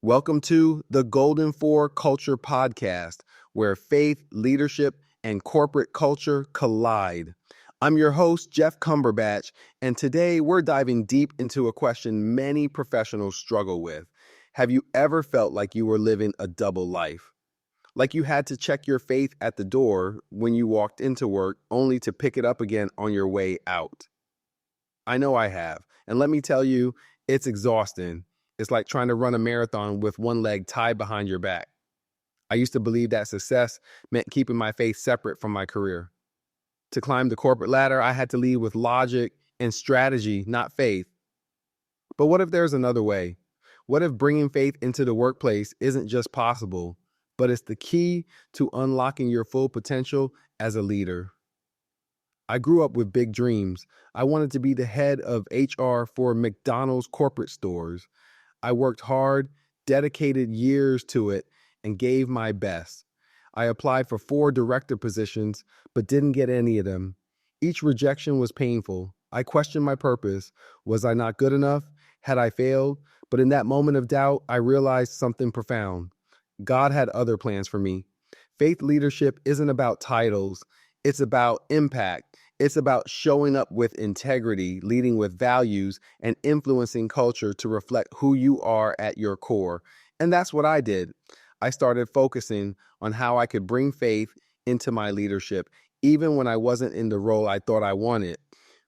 Welcome to the Golden Four Culture Podcast, where faith, leadership, and corporate culture collide. I'm your host, Jeff Cumberbatch, and today we're diving deep into a question many professionals struggle with. Have you ever felt like you were living a double life? Like you had to check your faith at the door when you walked into work, only to pick it up again on your way out? I know I have. And let me tell you, it's exhausting. It's like trying to run a marathon with one leg tied behind your back. I used to believe that success meant keeping my faith separate from my career. To climb the corporate ladder, I had to lead with logic and strategy, not faith. But what if there's another way? What if bringing faith into the workplace isn't just possible, but it's the key to unlocking your full potential as a leader? I grew up with big dreams. I wanted to be the head of HR for McDonald's corporate stores. I worked hard, dedicated years to it, and gave my best. I applied for 4 director positions, but didn't get any of them. Each rejection was painful. I questioned my purpose. Was I not good enough? Had I failed? But in that moment of doubt, I realized something profound. God had other plans for me. Faith leadership isn't about titles, it's about impact. It's about showing up with integrity, leading with values, and influencing culture to reflect who you are at your core. And that's what I did. I started focusing on how I could bring faith into my leadership, even when I wasn't in the role I thought I wanted.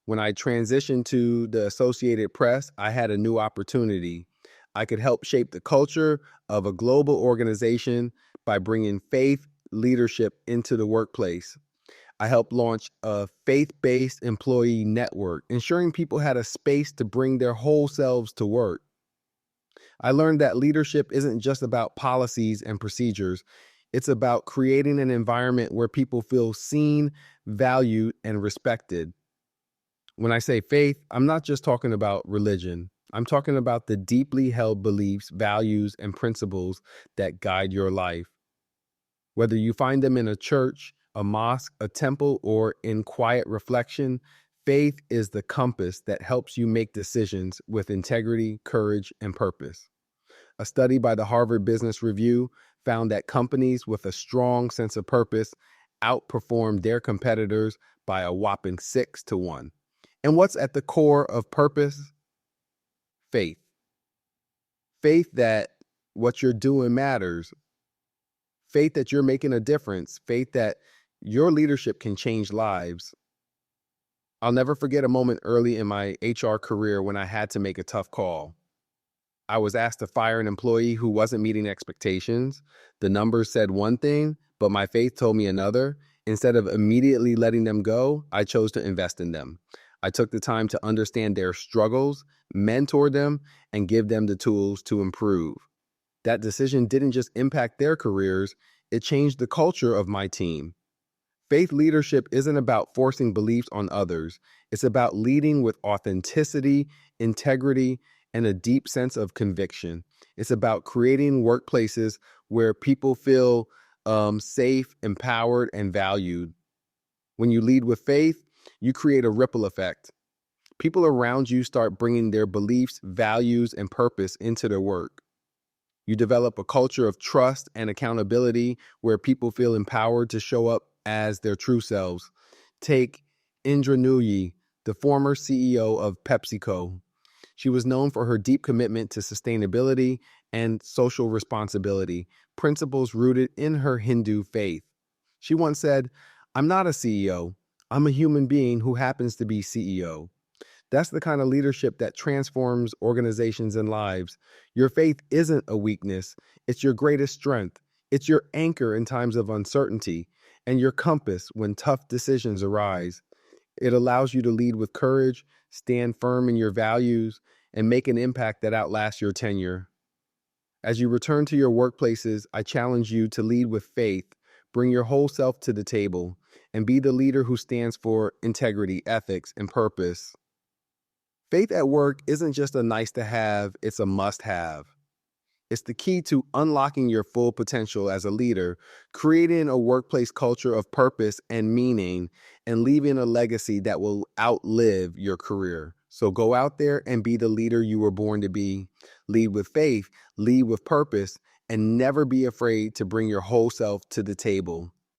When I transitioned to the Associated Press, I had a new opportunity. I could help shape the culture of a global organization by bringing faith leadership into the workplace. I helped launch a faith-based employee network, ensuring people had a space to bring their whole selves to work. I learned that leadership isn't just about policies and procedures. It's about creating an environment where people feel seen, valued, and respected. When I say faith, I'm not just talking about religion. I'm talking about the deeply held beliefs, values, and principles that guide your life. Whether you find them in a church, a mosque, a temple, or in quiet reflection, faith is the compass that helps you make decisions with integrity, courage, and purpose. A study by the Harvard Business Review found that companies with a strong sense of purpose outperformed their competitors by a whopping 6-1. And what's at the core of purpose? Faith. Faith that what you're doing matters. Faith that you're making a difference. Faith that your leadership can change lives. I'll never forget a moment early in my HR career when I had to make a tough call. I was asked to fire an employee who wasn't meeting expectations. The numbers said one thing, but my faith told me another. Instead of immediately letting them go, I chose to invest in them. I took the time to understand their struggles, mentor them, and give them the tools to improve. That decision didn't just impact their careers, it changed the culture of my team. Faith leadership isn't about forcing beliefs on others. It's about leading with authenticity, integrity, and a deep sense of conviction. It's about creating workplaces where people feel safe, empowered, and valued. When you lead with faith, you create a ripple effect. People around you start bringing their beliefs, values, and purpose into their work. You develop a culture of trust and accountability where people feel empowered to show up as their true selves. Take Indra Nooyi, the former CEO of PepsiCo. She was known for her deep commitment to sustainability and social responsibility, principles rooted in her Hindu faith. She once said, "I'm not a CEO. I'm a human being who happens to be CEO." That's the kind of leadership that transforms organizations and lives. Your faith isn't a weakness, it's your greatest strength. It's your anchor in times of uncertainty and your compass when tough decisions arise. It allows you to lead with courage, stand firm in your values, and make an impact that outlasts your tenure. As you return to your workplaces, I challenge you to lead with faith, bring your whole self to the table, and be the leader who stands for integrity, ethics, and purpose. Faith at work isn't just a nice to have, it's a must have. It's the key to unlocking your full potential as a leader, creating a workplace culture of purpose and meaning, and leaving a legacy that will outlive your career. So go out there and be the leader you were born to be. Lead with faith, lead with purpose, and never be afraid to bring your whole self to the table.